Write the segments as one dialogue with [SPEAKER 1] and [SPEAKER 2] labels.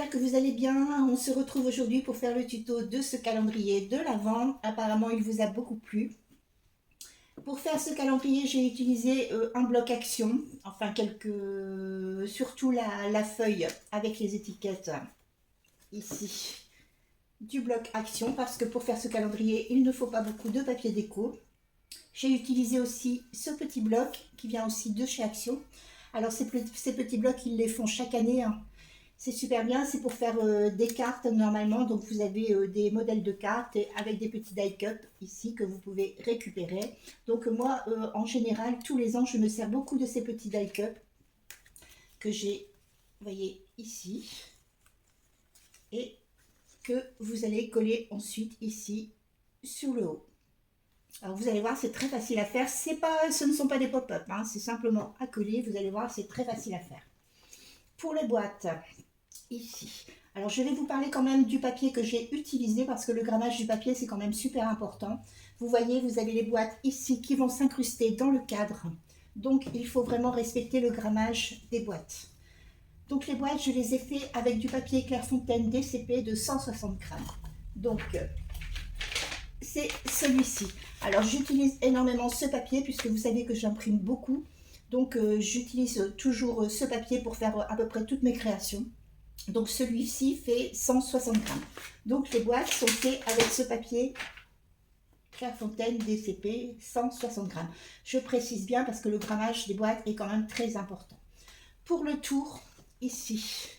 [SPEAKER 1] j'espère que vous allez bien. On se retrouve aujourd'hui pour faire le tuto de ce calendrier de l'Avent. Apparemment, il vous a beaucoup plu. Pour faire ce calendrier, j'ai utilisé un bloc action, enfin surtout la feuille avec les étiquettes ici du bloc action, parce que pour faire ce calendrier, il ne faut pas beaucoup de papier déco. J'ai utilisé aussi ce petit bloc qui vient aussi de chez Action. Alors ces petits blocs, ils les font chaque année, hein. C'est super bien, c'est pour faire des cartes normalement. Donc vous avez des modèles de cartes avec des petits die cut ici que vous pouvez récupérer. Donc moi, en général, tous les ans, je me sers beaucoup de ces petits die cut que j'ai, vous voyez, ici. Et que vous allez coller ensuite ici sur le haut. Alors vous allez voir, c'est très facile à faire. Ce ne sont pas des pop-up, hein, c'est simplement à coller. Vous allez voir, c'est très facile à faire. Pour les boîtes, ici. Alors je vais vous parler quand même du papier que j'ai utilisé parce que le grammage du papier c'est quand même super important. Vous voyez, vous avez les boîtes ici qui vont s'incruster dans le cadre. Donc il faut vraiment respecter le grammage des boîtes. Donc les boîtes, je les ai fait avec du papier Clairefontaine DCP de 160 grammes. Donc c'est celui-ci. Alors j'utilise énormément ce papier puisque vous savez que j'imprime beaucoup. Donc j'utilise toujours ce papier pour faire à peu près toutes mes créations. Donc celui-ci fait 160 grammes. Donc les boîtes sont faites avec ce papier Clairefontaine DCP 160 grammes. Je précise bien parce que le grammage des boîtes est quand même très important. Pour le tour, ici,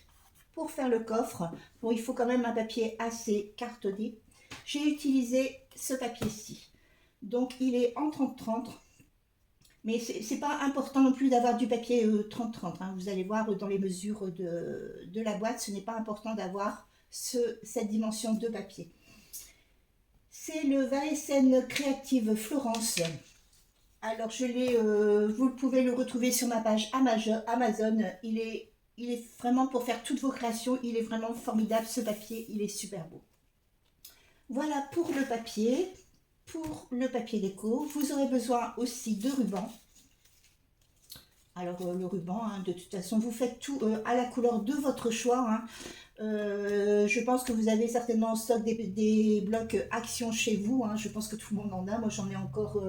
[SPEAKER 1] pour faire le coffre, bon, il faut quand même un papier assez cartonné. J'ai utilisé ce papier-ci. Donc il est en 30-30. Mais ce n'est pas important non plus d'avoir du papier 30-30. Hein. Vous allez voir dans les mesures de la boîte, ce n'est pas important d'avoir cette dimension de papier. C'est le Vaesen Creative Florence. Alors vous pouvez le retrouver sur ma page Amazon. Il est vraiment pour faire toutes vos créations. Il est vraiment formidable ce papier. Il est super beau. Voilà pour le papier. Pour le papier déco, vous aurez besoin aussi de ruban. Alors le ruban, hein, de toute façon, vous faites tout à la couleur de votre choix. Hein. Je pense que vous avez certainement en stock des blocs Action chez vous. Hein. Je pense que tout le monde en a. Moi, j'en ai encore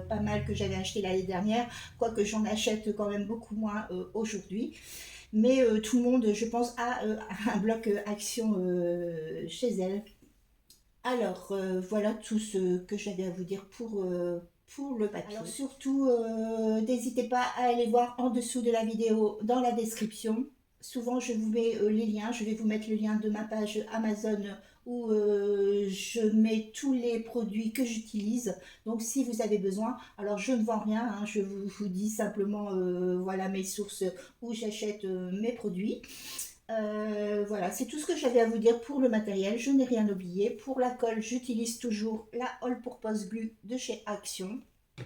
[SPEAKER 1] pas mal que j'avais acheté l'année dernière, quoique j'en achète quand même beaucoup moins aujourd'hui. Mais tout le monde, je pense, a un bloc Action chez elle. Alors, voilà tout ce que j'avais à vous dire pour le papier. Alors surtout, n'hésitez pas à aller voir en dessous de la vidéo, dans la description. Souvent, je vous mets les liens. Je vais vous mettre le lien de ma page Amazon où je mets tous les produits que j'utilise. Donc, si vous avez besoin, alors je ne vends rien. Hein, je vous dis simplement, voilà mes sources où j'achète mes produits. Voilà, c'est tout ce que j'avais à vous dire pour le matériel. Je n'ai rien oublié. Pour la colle, j'utilise toujours la All Purpose Glue de chez Action.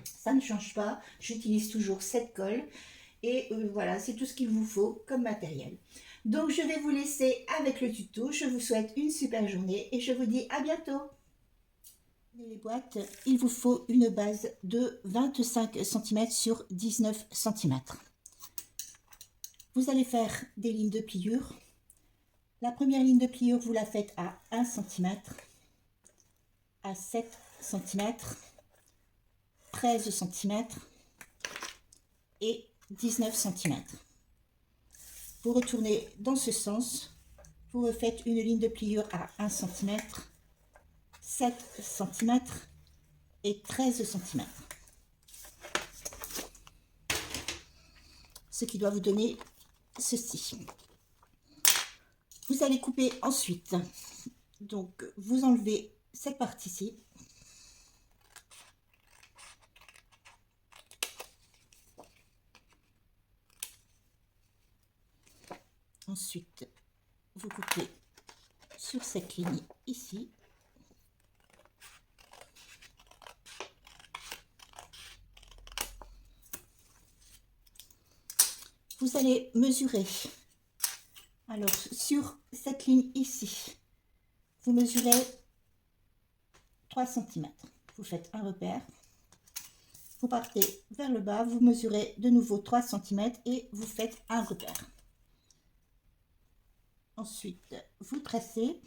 [SPEAKER 1] Ça ne change pas. J'utilise toujours cette colle. Et voilà, c'est tout ce qu'il vous faut comme matériel. Donc, je vais vous laisser avec le tuto. Je vous souhaite une super journée et je vous dis à bientôt. Les boîtes, il vous faut une base de 25 cm sur 19 cm. Vous allez faire des lignes de pliure. La première ligne de pliure, vous la faites à 1 cm, à 7 cm, 13 cm et 19 cm. Vous retournez dans ce sens, vous refaites une ligne de pliure à 1 cm, 7 cm et 13 cm. Ce qui doit vous donner ceci. Vous allez couper ensuite. Donc, vous enlevez cette partie-ci. Ensuite, vous coupez sur cette ligne ici. Vous allez mesurer. Alors, sur cette ligne ici, vous mesurez 3 cm. Vous faites un repère. Vous partez vers le bas, vous mesurez de nouveau 3 cm et vous faites un repère. Ensuite, vous tracez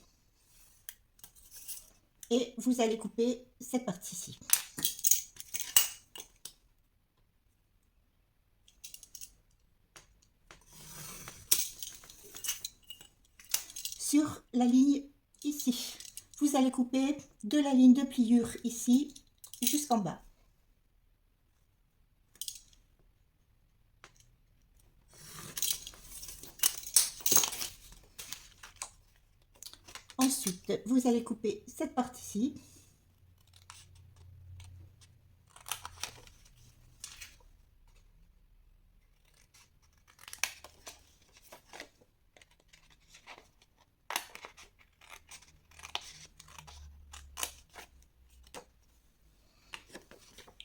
[SPEAKER 1] et vous allez couper cette partie-ci. Sur la ligne ici, vous allez couper de la ligne de pliure ici jusqu'en bas. Ensuite, vous allez couper cette partie-ci.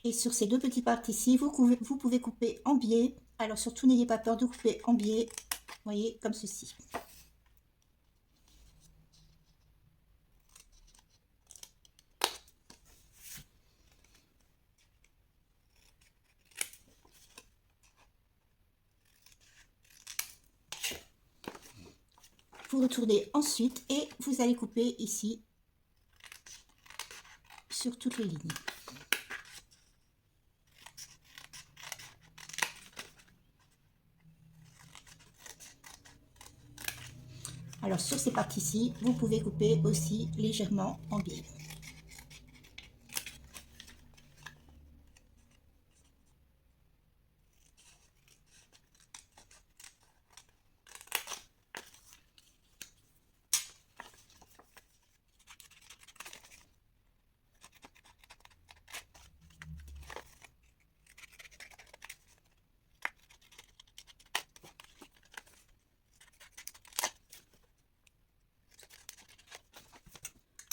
[SPEAKER 1] Et sur ces deux petites parties-ci, vous pouvez couper en biais. Alors surtout, n'ayez pas peur de couper en biais. Vous voyez, comme ceci. Vous retournez ensuite et vous allez couper ici sur toutes les lignes. Alors sur ces parties-ci, vous pouvez couper aussi légèrement en biais.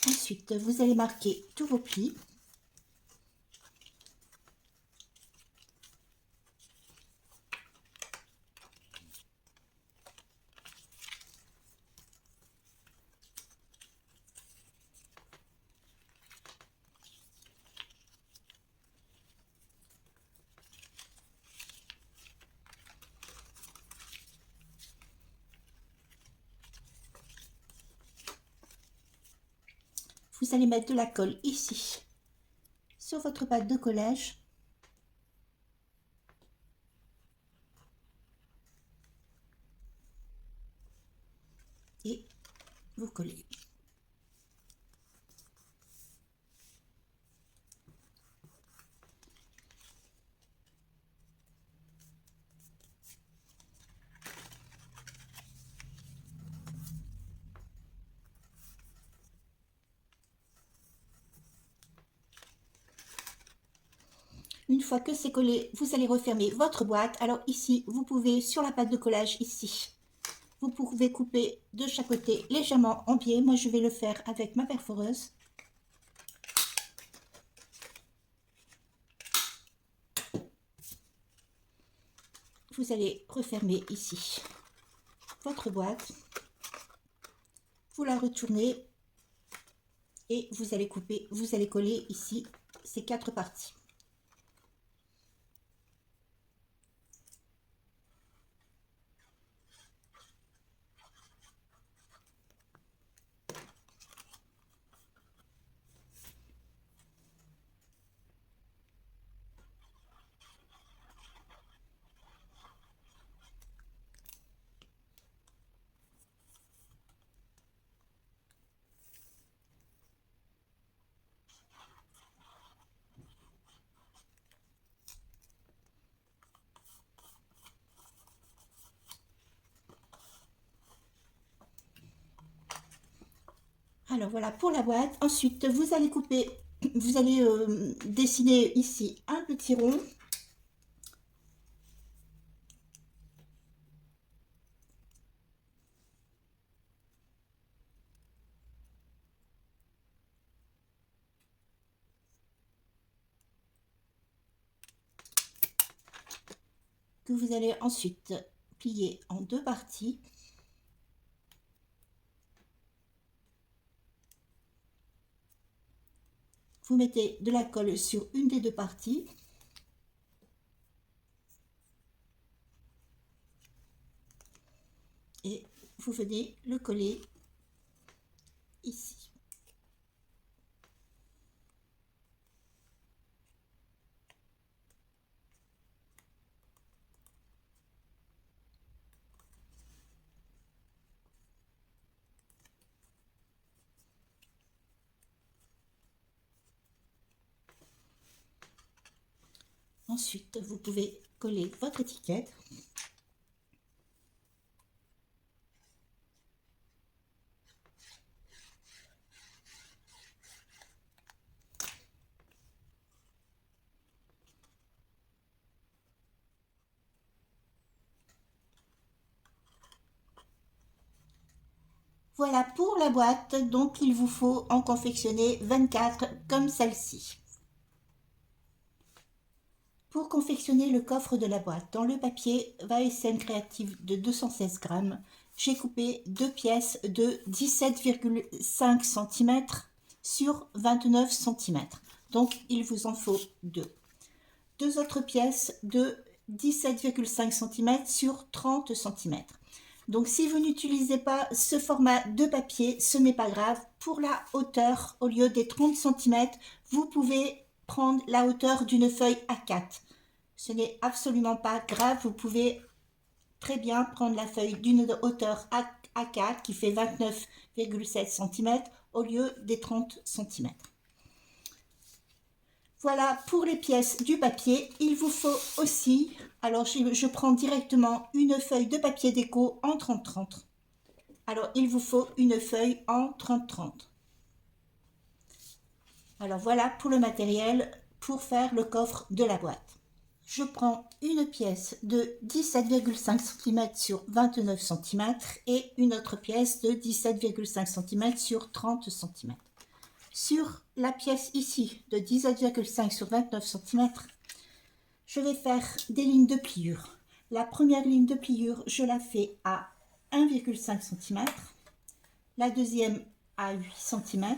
[SPEAKER 1] Ensuite, vous allez marquer tous vos plis. Vous allez mettre de la colle ici, sur votre pâte de collage. Et vous collez. Une fois que c'est collé, vous allez refermer votre boîte. Alors ici, vous pouvez, sur la pâte de collage ici, vous pouvez couper de chaque côté légèrement en biais. Moi, je vais le faire avec ma perforeuse. Vous allez refermer ici votre boîte. Vous la retournez et vous allez couper, vous allez coller ici ces quatre parties. Alors voilà pour la boîte. Ensuite, vous allez couper, vous allez dessiner ici un petit rond. Que vous allez ensuite plier en deux parties. Vous mettez de la colle sur une des deux parties. Et vous venez le coller ici. Ensuite, vous pouvez coller votre étiquette. Voilà pour la boîte, donc il vous faut en confectionner 24 comme celle-ci. Pour confectionner le coffre de la boîte, dans le papier VASM Creative de 216 grammes, j'ai coupé deux pièces de 17,5 cm sur 29 cm. Donc il vous en faut deux. Deux autres pièces de 17,5 cm sur 30 cm. Donc si vous n'utilisez pas ce format de papier, ce n'est pas grave. Pour la hauteur, au lieu des 30 cm, vous pouvez prendre la hauteur d'une feuille A4. Ce n'est absolument pas grave, vous pouvez très bien prendre la feuille d'une hauteur A4 qui fait 29,7 cm au lieu des 30 cm. Voilà pour les pièces du papier. Il vous faut aussi, alors je prends directement une feuille de papier déco en 30-30. Alors il vous faut une feuille en 30-30. Alors voilà pour le matériel pour faire le coffre de la boîte. Je prends une pièce de 17,5 cm sur 29 cm et une autre pièce de 17,5 cm sur 30 cm. Sur la pièce ici de 17,5 sur 29 cm, je vais faire des lignes de pliure. La première ligne de pliure, je la fais à 1,5 cm, la deuxième à 8 cm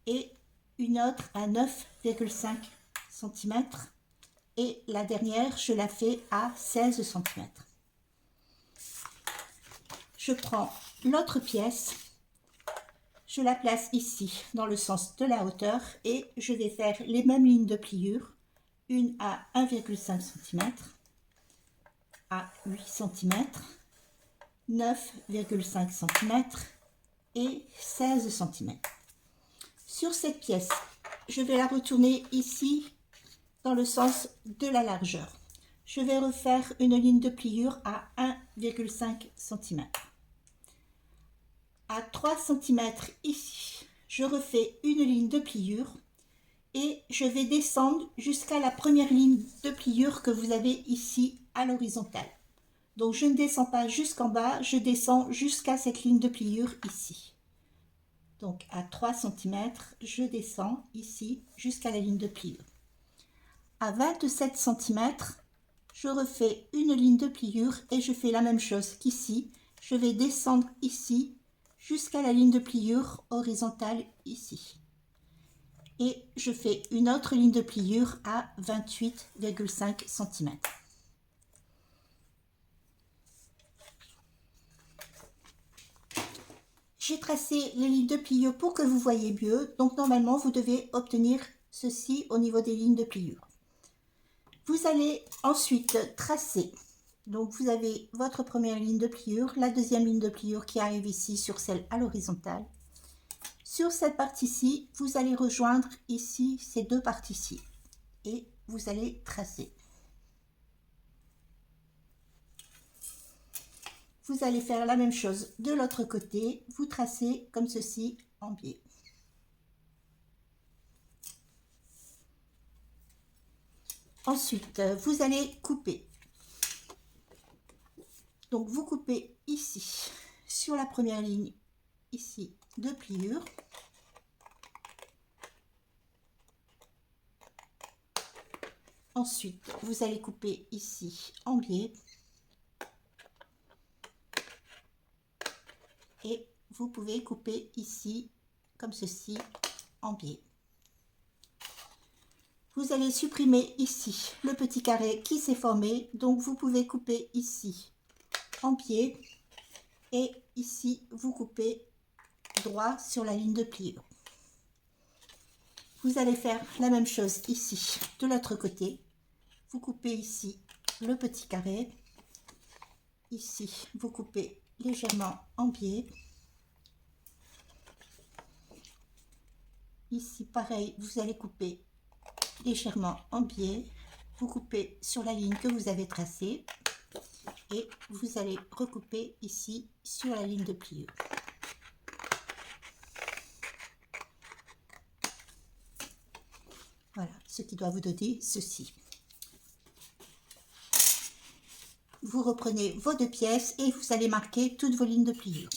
[SPEAKER 1] et une autre à 9,5 cm et la dernière, je la fais à 16 cm. Je prends l'autre pièce, je la place ici dans le sens de la hauteur et je vais faire les mêmes lignes de pliure, une à 1,5 cm, à 8 cm, 9,5 cm et 16 cm. Sur cette pièce, je vais la retourner ici dans le sens de la largeur. Je vais refaire une ligne de pliure à 1,5 cm. À 3 cm ici, je refais une ligne de pliure et je vais descendre jusqu'à la première ligne de pliure que vous avez ici à l'horizontale. Donc je ne descends pas jusqu'en bas, je descends jusqu'à cette ligne de pliure ici. Donc à 3 cm, je descends ici jusqu'à la ligne de pliure. À 27 cm, je refais une ligne de pliure et je fais la même chose qu'ici. Je vais descendre ici jusqu'à la ligne de pliure horizontale ici. Et je fais une autre ligne de pliure à 28,5 cm. J'ai tracé les lignes de pliure pour que vous voyez mieux. Donc normalement, vous devez obtenir ceci au niveau des lignes de pliure. Vous allez ensuite tracer. Donc vous avez votre première ligne de pliure, la deuxième ligne de pliure qui arrive ici sur celle à l'horizontale. Sur cette partie-ci, vous allez rejoindre ici ces deux parties-ci et vous allez tracer. Vous allez faire la même chose de l'autre côté, vous tracez comme ceci en biais. Ensuite, vous allez couper. Donc vous coupez ici, sur la première ligne, ici, de pliure. Ensuite, vous allez couper ici en biais. Et vous pouvez couper ici, comme ceci, en biais. Vous allez supprimer ici le petit carré qui s'est formé, donc vous pouvez couper ici en biais et ici vous coupez droit sur la ligne de pliure. Vous allez faire la même chose ici de l'autre côté. Vous coupez ici le petit carré. Ici, vous coupez légèrement en biais. Ici, pareil, vous allez couper légèrement en biais. Vous coupez sur la ligne que vous avez tracée et vous allez recouper ici sur la ligne de pliure. Voilà, ce qui doit vous donner ceci. Vous reprenez vos deux pièces et vous allez marquer toutes vos lignes de pliure.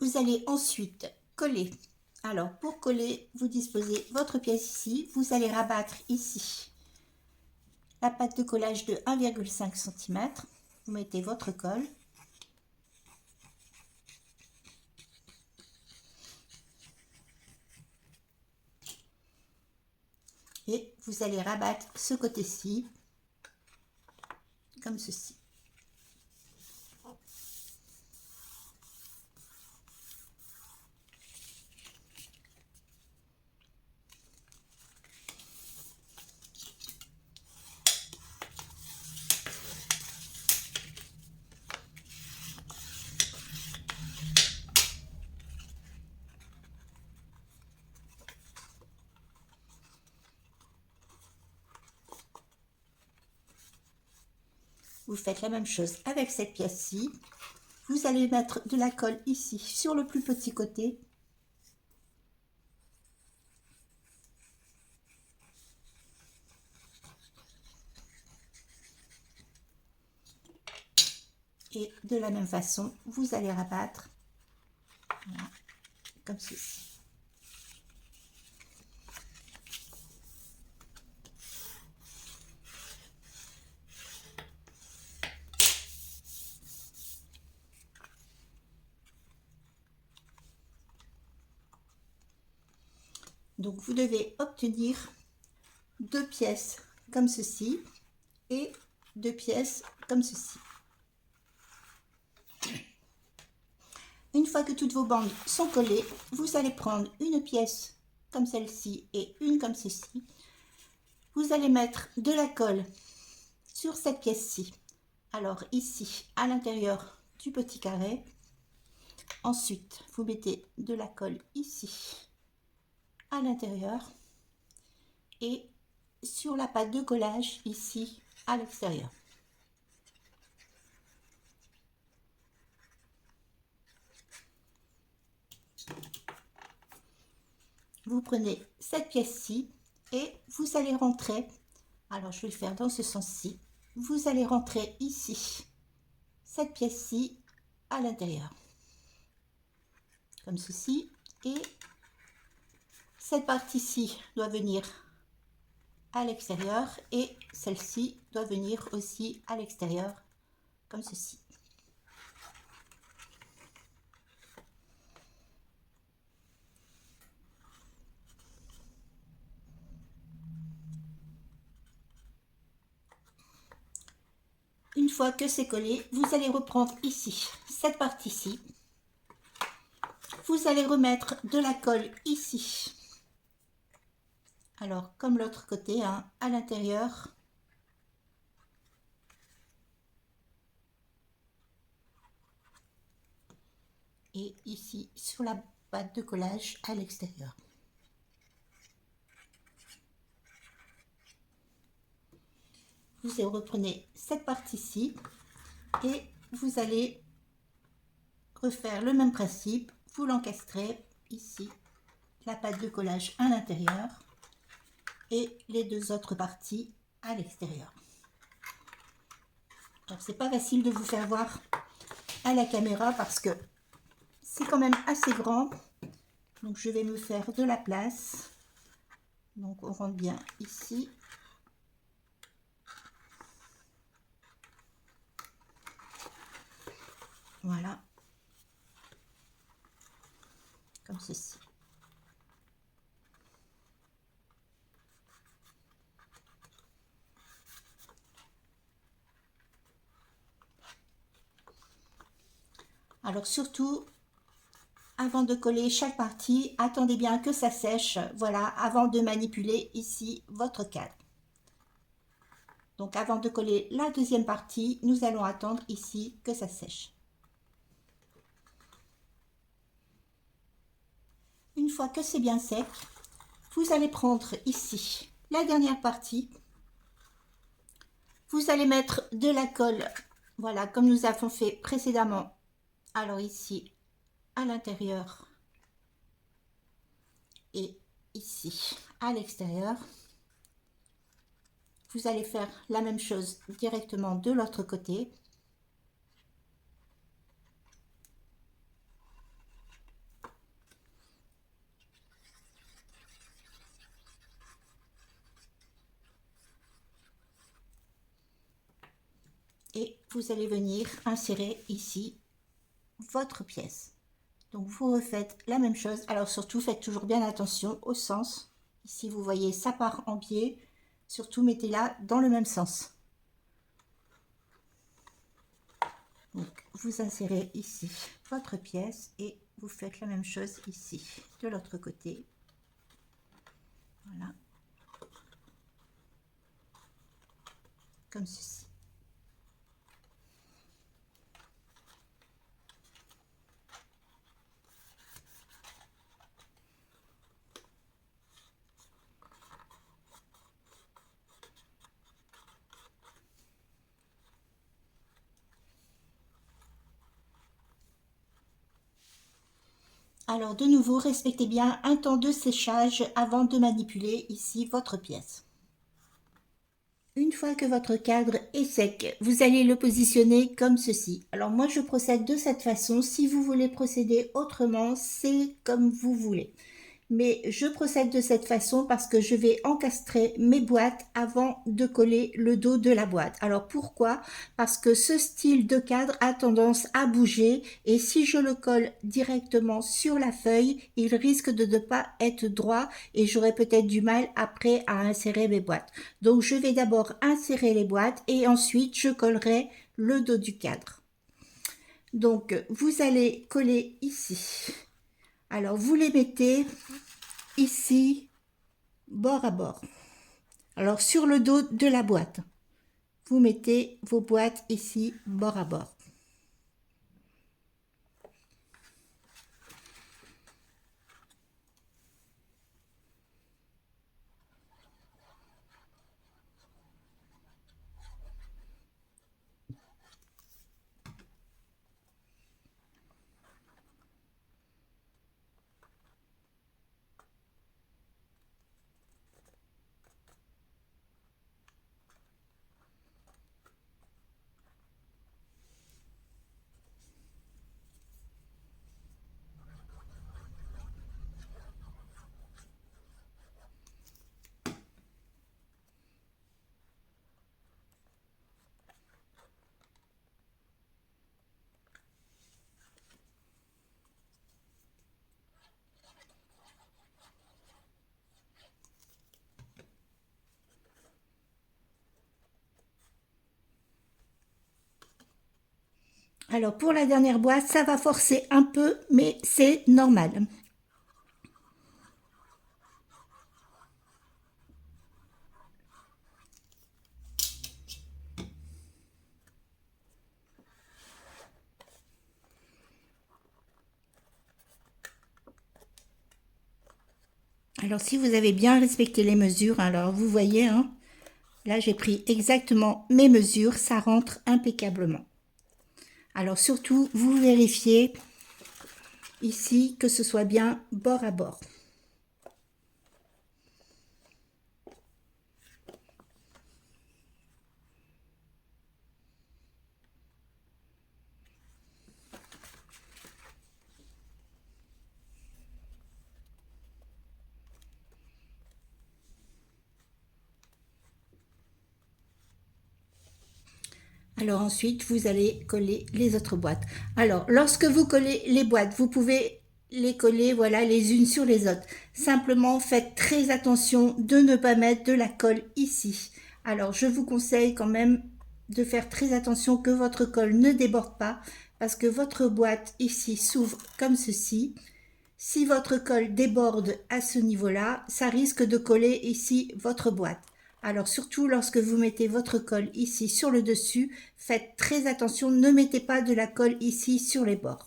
[SPEAKER 1] Vous allez ensuite coller. Alors, pour coller, vous disposez votre pièce ici. Vous allez rabattre ici la pâte de collage de 1,5 cm. Vous mettez votre colle. Et vous allez rabattre ce côté-ci, comme ceci. Vous faites la même chose avec cette pièce-ci. Vous allez mettre de la colle ici sur le plus petit côté. Et de la même façon, vous allez rabattre, voilà, comme ceci. Donc vous devez obtenir deux pièces comme ceci et deux pièces comme ceci. Une fois que toutes vos bandes sont collées, vous allez prendre une pièce comme celle-ci et une comme ceci. Vous allez mettre de la colle sur cette pièce-ci. Alors ici, à l'intérieur du petit carré. Ensuite, vous mettez de la colle ici, à l'intérieur. Et sur la pâte de collage, ici, à l'extérieur. Vous prenez cette pièce-ci et vous allez rentrer, alors je vais le faire dans ce sens-ci, vous allez rentrer ici, cette pièce-ci à l'intérieur, comme ceci, et cette partie-ci doit venir à l'extérieur et celle-ci doit venir aussi à l'extérieur, comme ceci. Une fois que c'est collé, vous allez reprendre ici, cette partie-ci. Vous allez remettre de la colle ici. Alors, comme l'autre côté, hein, à l'intérieur. Et ici, sur la pâte de collage à l'extérieur. Vous reprenez cette partie-ci et vous allez refaire le même principe. Vous l'encastrez ici, la pâte de collage à l'intérieur et les deux autres parties à l'extérieur. Alors, c'est pas facile de vous faire voir à la caméra parce que c'est quand même assez grand. Donc, je vais me faire de la place. Donc, on rentre bien ici. Voilà. Comme ceci. Alors surtout, avant de coller chaque partie, attendez bien que ça sèche, voilà, avant de manipuler ici votre cadre. Donc avant de coller la deuxième partie, nous allons attendre ici que ça sèche. Une fois que c'est bien sec, vous allez prendre ici la dernière partie. Vous allez mettre de la colle, voilà, comme nous avons fait précédemment. Alors ici, à l'intérieur et ici, à l'extérieur. Vous allez faire la même chose directement de l'autre côté. Et vous allez venir insérer ici votre pièce. Donc vous refaites la même chose. Alors surtout faites toujours bien attention au sens. Ici vous voyez ça part en biais. Surtout mettez-la dans le même sens. Donc vous insérez ici votre pièce et vous faites la même chose ici de l'autre côté. Voilà. Comme ceci. Alors de nouveau, respectez bien un temps de séchage avant de manipuler ici votre pièce. Une fois que votre cadre est sec, vous allez le positionner comme ceci. Alors moi je procède de cette façon. Si vous voulez procéder autrement, c'est comme vous voulez. Mais je procède de cette façon parce que je vais encastrer mes boîtes avant de coller le dos de la boîte. Alors pourquoi? Parce que ce style de cadre a tendance à bouger et si je le colle directement sur la feuille, il risque de ne pas être droit et j'aurai peut-être du mal après à insérer mes boîtes. Donc je vais d'abord insérer les boîtes et ensuite je collerai le dos du cadre. Donc vous allez coller ici. Alors vous les mettez ici, bord à bord. Alors sur le dos de la boîte, vous mettez vos boîtes ici, bord à bord. Alors pour la dernière boîte, ça va forcer un peu, mais c'est normal. Alors si vous avez bien respecté les mesures, alors vous voyez, hein, là j'ai pris exactement mes mesures, ça rentre impeccablement. Alors surtout, vous vérifiez ici que ce soit bien bord à bord. Alors ensuite, vous allez coller les autres boîtes. Alors, lorsque vous collez les boîtes, vous pouvez les coller, voilà, les unes sur les autres. Simplement, faites très attention de ne pas mettre de la colle ici. Alors, je vous conseille quand même de faire très attention que votre colle ne déborde pas parce que votre boîte ici s'ouvre comme ceci. Si votre colle déborde à ce niveau-là, ça risque de coller ici votre boîte. Alors surtout lorsque vous mettez votre colle ici sur le dessus, faites très attention, ne mettez pas de la colle ici sur les bords.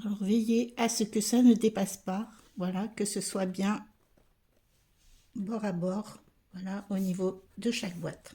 [SPEAKER 1] Alors veillez à ce que ça ne dépasse pas, voilà, que ce soit bien bord à bord, voilà, au niveau de chaque boîte.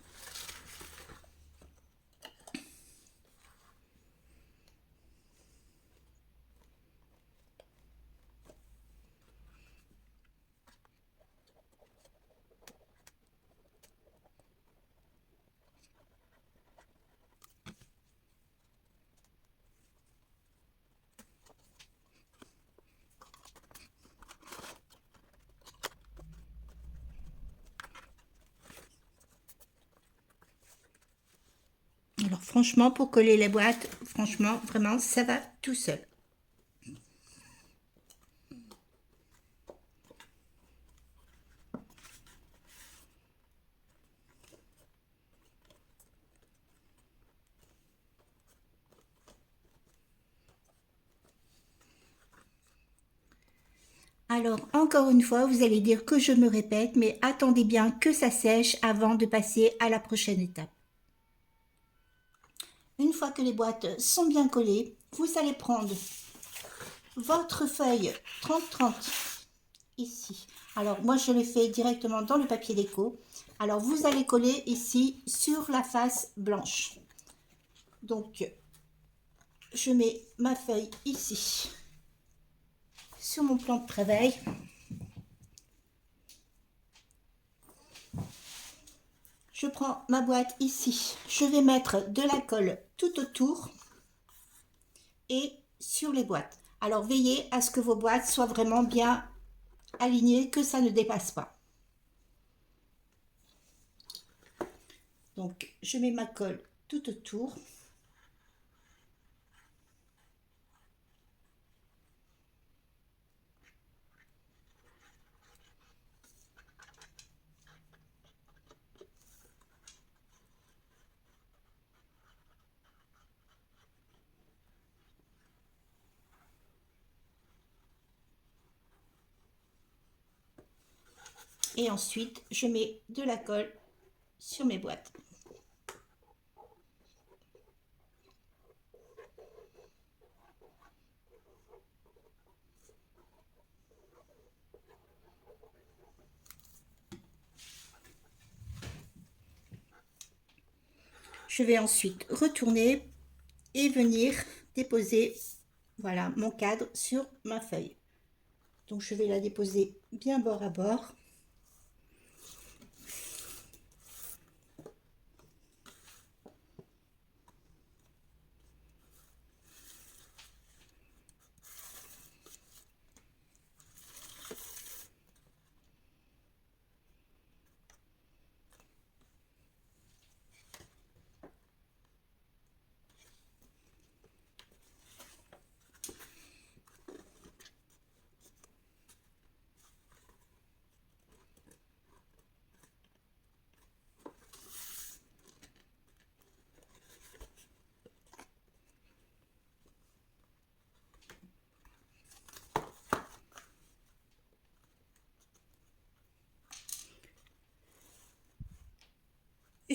[SPEAKER 1] Alors franchement, pour coller les boîtes, franchement, vraiment, ça va tout seul. Alors, encore une fois, vous allez dire que je me répète, mais attendez bien que ça sèche avant de passer à la prochaine étape. Une fois que les boîtes sont bien collées, vous allez prendre votre feuille 30-30 ici. Alors, moi, je l'ai fait directement dans le papier déco. Alors, vous allez coller ici sur la face blanche. Donc, je mets ma feuille ici sur mon plan de travail. Je prends ma boîte ici, je vais mettre de la colle tout autour et sur les boîtes. Alors veillez à ce que vos boîtes soient vraiment bien alignées, que ça ne dépasse pas. Donc je mets ma colle tout autour. Et ensuite, je mets de la colle sur mes boîtes. Je vais ensuite retourner et venir déposer, voilà, mon cadre sur ma feuille. Donc je vais la déposer bien bord à bord.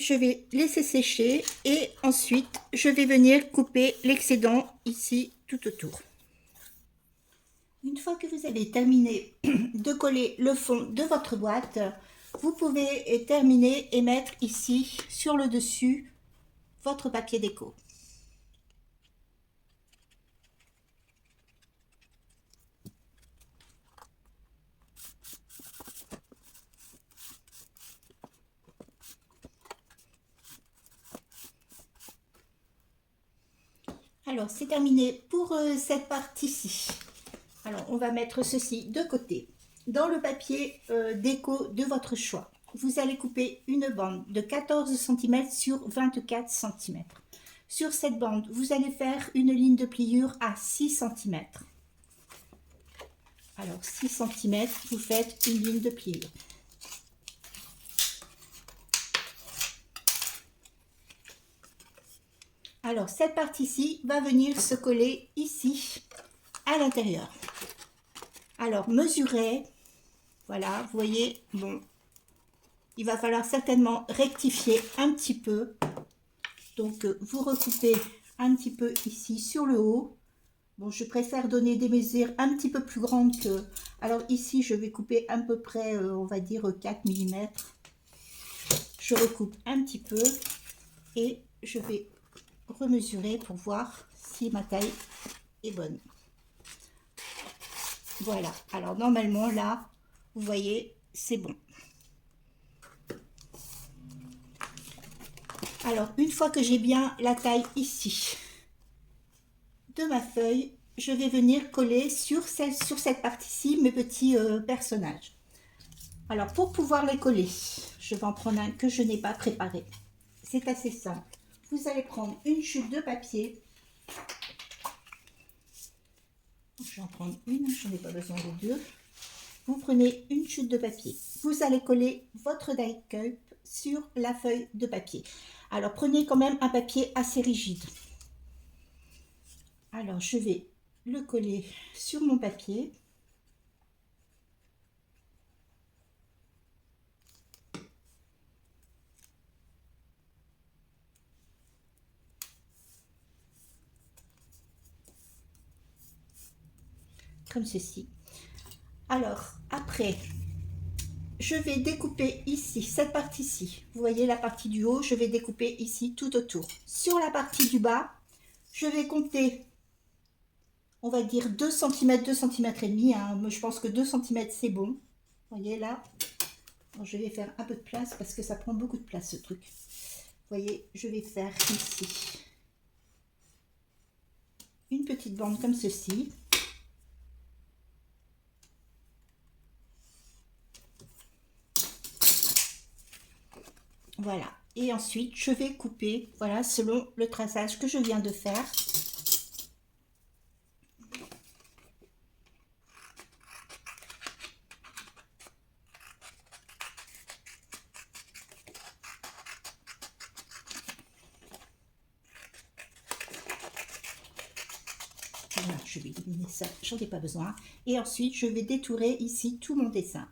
[SPEAKER 1] je vais laisser sécher et ensuite je vais venir couper l'excédent ici tout autour. Une fois que vous avez terminé de coller le fond de votre boîte, vous pouvez terminer et mettre ici sur le dessus votre papier déco. Alors, c'est terminé pour cette partie-ci. Alors, on va mettre ceci de côté. Dans le papier déco de votre choix, vous allez couper une bande de 14 cm sur 24 cm. Sur cette bande, vous allez faire une ligne de pliure à 6 cm. Alors, 6 cm, vous faites une ligne de pliure. Alors, cette partie-ci va venir se coller ici, à l'intérieur. Alors, mesurez. Voilà, vous voyez, bon, il va falloir certainement rectifier un petit peu. Donc, vous recoupez un petit peu ici sur le haut. Bon, je préfère donner des mesures un petit peu plus grandes que... Alors, ici, je vais couper à peu près, on va dire, 4 mm. Je recoupe un petit peu et je vais remesurer pour voir si ma taille est bonne. Voilà, alors normalement là, vous voyez, c'est bon. Alors, une fois que j'ai bien la taille ici de ma feuille, je vais venir coller sur cette partie-ci mes petits personnages. Alors, pour pouvoir les coller, je vais en prendre un que je n'ai pas préparé. C'est assez simple. Vous allez prendre une chute de papier. Je vais en prendre une, je n'ai pas besoin de deux. Vous prenez une chute de papier. Vous allez coller votre die cut sur la feuille de papier. Alors, prenez quand même un papier assez rigide. Alors, je vais le coller sur mon papier. Comme ceci. Alors, après, je vais découper ici, cette partie-ci. Vous voyez la partie du haut, je vais découper ici tout autour. Sur la partie du bas, je vais compter, on va dire 2 cm, 2 cm et demi. Hein. Je pense que 2 cm c'est bon. Vous voyez là. Alors, je vais faire un peu de place parce que ça prend beaucoup de place ce truc. Vous voyez, je vais faire ici une petite bande comme ceci. Voilà, et ensuite je vais couper, voilà, selon le traçage que je viens de faire. Voilà, je vais éliminer ça, j'en ai pas besoin. Et ensuite je vais détourer ici tout mon dessin.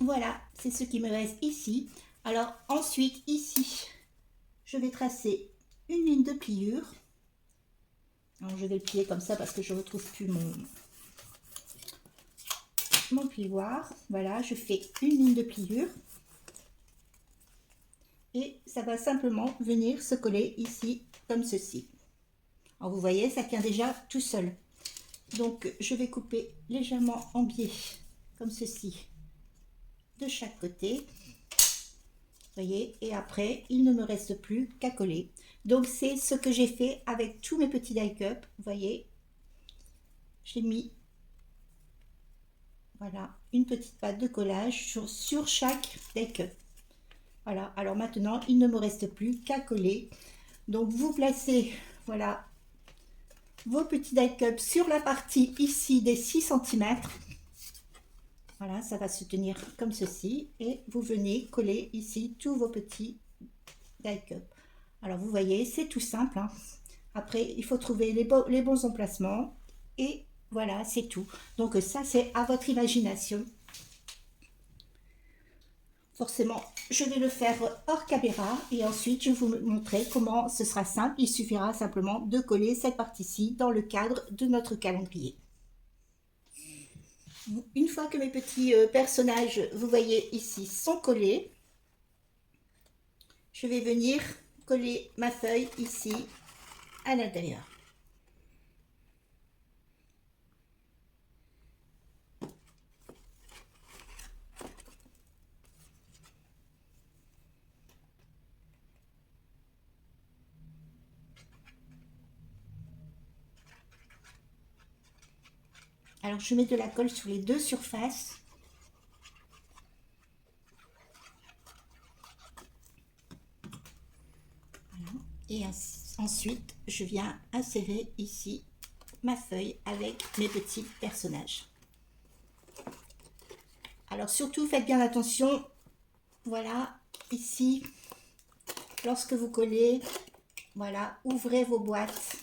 [SPEAKER 1] Voilà, c'est ce qui me reste ici. Alors ensuite, ici, je vais tracer une ligne de pliure. Alors, je vais le plier comme ça parce que je ne retrouve plus mon plioir. Voilà, je fais une ligne de pliure. Et ça va simplement venir se coller ici, comme ceci. Alors vous voyez, ça tient déjà tout seul. Donc, je vais couper légèrement en biais, comme ceci, de chaque côté. Vous voyez, et après, il ne me reste plus qu'à coller. Donc, c'est ce que j'ai fait avec tous mes petits die cup. Vous voyez, j'ai mis, voilà, une petite pâte de collage sur chaque die cup. Voilà, alors maintenant, il ne me reste plus qu'à coller. Donc, vous placez, voilà, vos petits die cups sur la partie ici des 6 cm. Voilà, ça va se tenir comme ceci. Et vous venez coller ici tous vos petits die cups. Alors vous voyez, c'est tout simple, hein. Après, il faut trouver les bons emplacements. Et voilà, c'est tout. Donc ça, c'est à votre imagination. Forcément, je vais le faire hors caméra et ensuite je vais vous montrer comment ce sera simple. Il suffira simplement de coller cette partie-ci dans le cadre de notre calendrier. Une fois que mes petits personnages, vous voyez ici, sont collés, je vais venir coller ma feuille ici à l'intérieur. Alors je mets de la colle sur les deux surfaces. Voilà. Et ensuite, je viens insérer ici ma feuille avec mes petits personnages. Alors surtout, faites bien attention, voilà, ici, lorsque vous collez, voilà, ouvrez vos boîtes.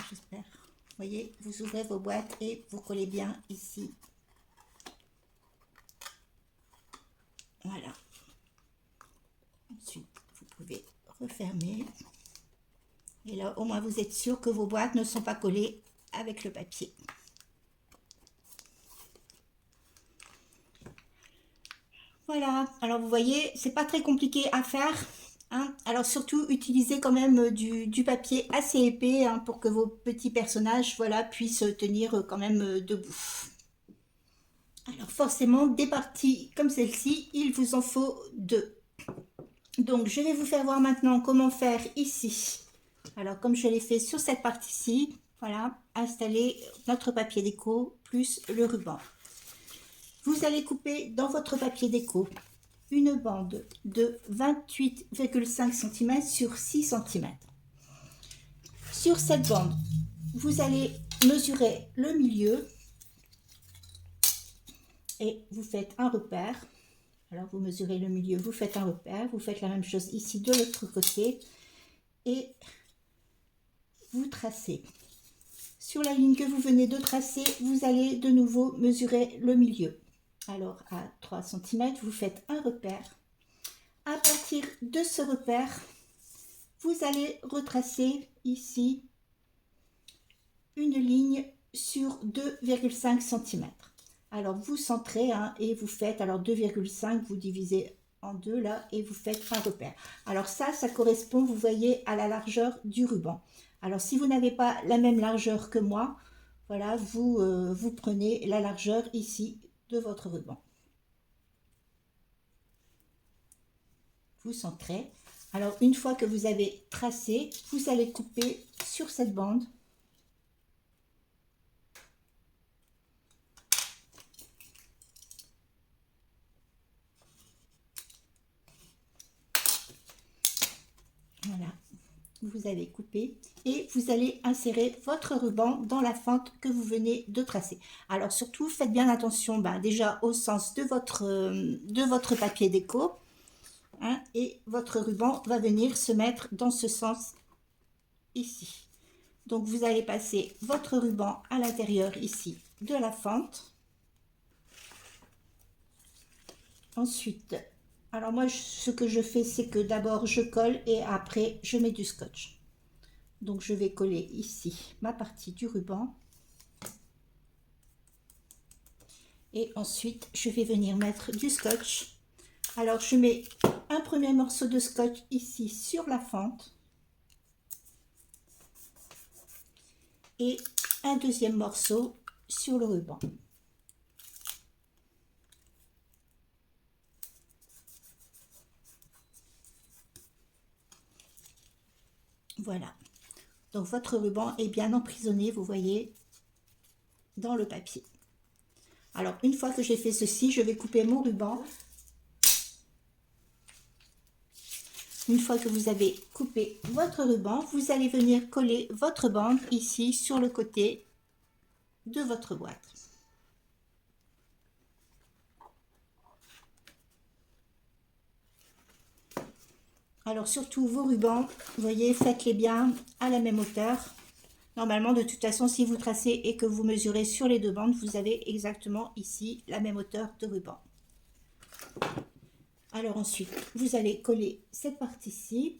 [SPEAKER 1] J'espère. Vous voyez, vous ouvrez vos boîtes et vous collez bien ici. Voilà. Ensuite, vous pouvez refermer. Et là, au moins, vous êtes sûr que vos boîtes ne sont pas collées avec le papier. Voilà. Alors, vous voyez, c'est pas très compliqué à faire. Hein. Alors, surtout, utilisez quand même du papier assez épais hein, pour que vos petits personnages voilà, puissent tenir quand même debout. Alors, forcément, des parties comme celle-ci, il vous en faut 2. Donc, je vais vous faire voir maintenant comment faire ici. Alors, comme je l'ai fait sur cette partie-ci, voilà, installer notre papier déco plus le ruban. Vous allez couper dans votre papier déco une bande de 28,5 cm sur 6 cm. Sur cette bande, vous allez mesurer le milieu et vous faites un repère. Alors, vous mesurez le milieu, vous faites un repère, vous faites la même chose ici de l'autre côté et vous tracez. Sur la ligne que vous venez de tracer, vous allez de nouveau mesurer le milieu. Alors, à 3 cm, vous faites un repère. À partir de ce repère, vous allez retracer ici une ligne sur 2,5 cm. Alors, vous centrez hein, et vous faites, alors 2,5, vous divisez en deux là et vous faites un repère. Alors ça correspond, vous voyez, à la largeur du ruban. Alors, si vous n'avez pas la même largeur que moi, voilà, vous prenez la largeur ici de votre ruban. Vous centrez. Alors, une fois que vous avez tracé, vous allez couper sur cette bande. Voilà, vous avez coupé et vous allez insérer votre ruban dans la fente que vous venez de tracer. Alors surtout, faites bien attention déjà au sens de votre papier déco hein, et votre ruban va venir se mettre dans ce sens ici. Donc vous allez passer votre ruban à l'intérieur ici de la fente. Ensuite, alors moi ce que je fais c'est que d'abord je colle et après je mets du scotch. Donc je vais coller ici ma partie du ruban. Et ensuite je vais venir mettre du scotch. Alors je mets un premier morceau de scotch ici sur la fente. Et un deuxième morceau sur le ruban. Voilà. Donc votre ruban est bien emprisonné, vous voyez, dans le papier. Alors, une fois que j'ai fait ceci, je vais couper mon ruban. Une fois que vous avez coupé votre ruban, vous allez venir coller votre bande ici sur le côté de votre boîte. Alors surtout vos rubans, vous voyez, faites-les bien à la même hauteur. Normalement, de toute façon, si vous tracez et que vous mesurez sur les deux bandes, vous avez exactement ici la même hauteur de ruban. Alors ensuite, vous allez coller cette partie-ci.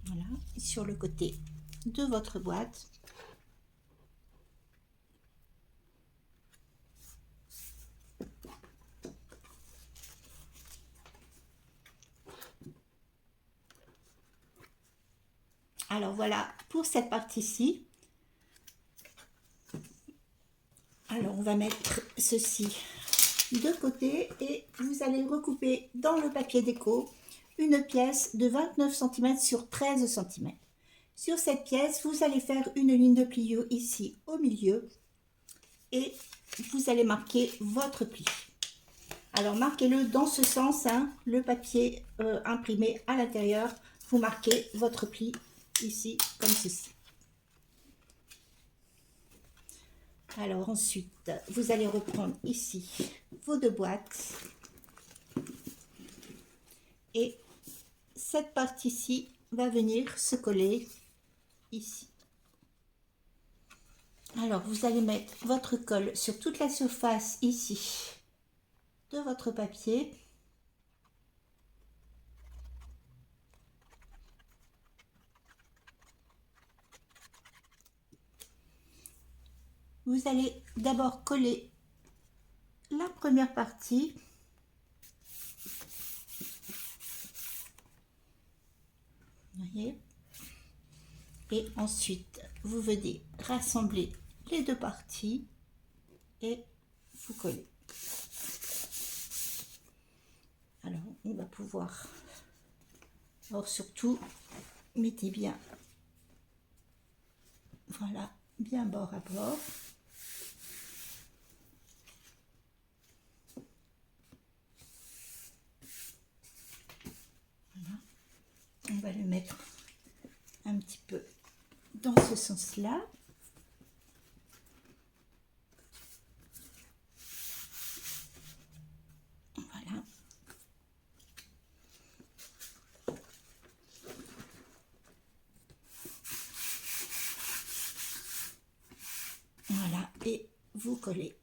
[SPEAKER 1] Voilà, sur le côté de votre boîte. Alors voilà pour cette partie-ci. Alors on va mettre ceci de côté et vous allez recouper dans le papier déco une pièce de 29 cm sur 13 cm. Sur cette pièce, vous allez faire une ligne de pli ici au milieu et vous allez marquer votre pli. Alors marquez-le dans ce sens, hein, le papier imprimé à l'intérieur, vous marquez votre pli ici comme ceci. Alors ensuite, vous allez reprendre ici vos deux boîtes et cette partie-ci va venir se coller ici. Alors vous allez mettre votre colle sur toute la surface ici de votre papier. Vous allez d'abord coller la première partie. Vous voyez? Et ensuite, vous venez rassembler les deux parties et vous collez. Alors, on va pouvoir... Alors surtout, mettez bien, voilà, bien bord à bord. Voilà. On va le mettre un petit peu dans ce sens-là. Voilà. Voilà, et vous collez.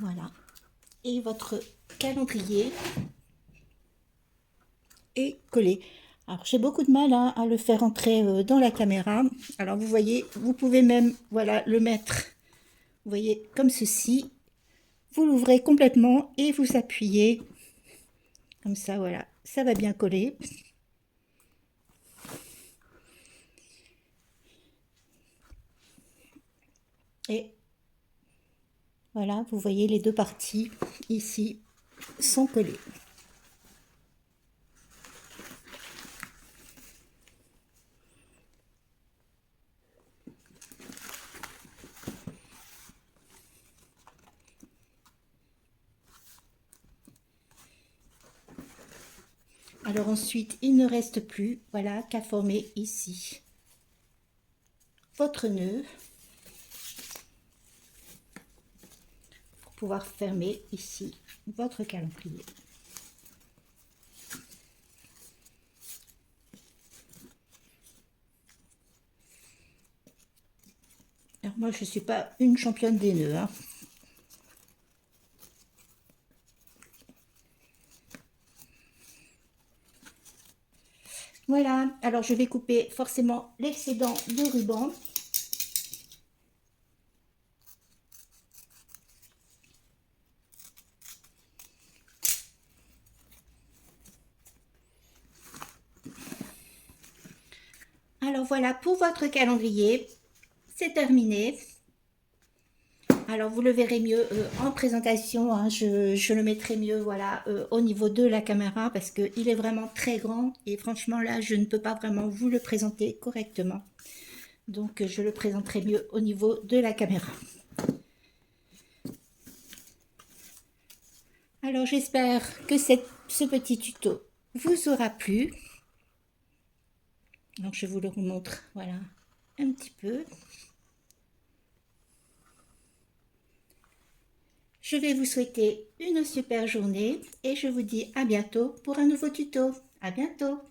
[SPEAKER 1] Voilà, et votre calendrier est collé. Alors j'ai beaucoup de mal à le faire entrer dans la caméra. Alors vous voyez, vous pouvez même, voilà, le mettre, vous voyez, comme ceci. Vous l'ouvrez complètement et vous appuyez comme ça, voilà, ça va bien coller. Et voilà, vous voyez, les deux parties ici sont collées. Alors ensuite, il ne reste plus, voilà, qu'à former ici votre nœud pour pouvoir fermer ici votre calendrier. Alors Moi, je ne suis pas une championne des nœuds, hein. Voilà, alors je vais couper forcément l'excédent de ruban. Alors voilà, pour votre calendrier, c'est terminé. Alors vous le verrez mieux en présentation, hein, je le mettrai mieux voilà, au niveau de la caméra parce qu'il est vraiment très grand et franchement là je ne peux pas vraiment vous le présenter correctement. Donc je le présenterai mieux au niveau de la caméra. Alors j'espère que ce petit tuto vous aura plu. Donc je vous le remontre, voilà, un petit peu. Je vais vous souhaiter une super journée et je vous dis à bientôt pour un nouveau tuto. À bientôt!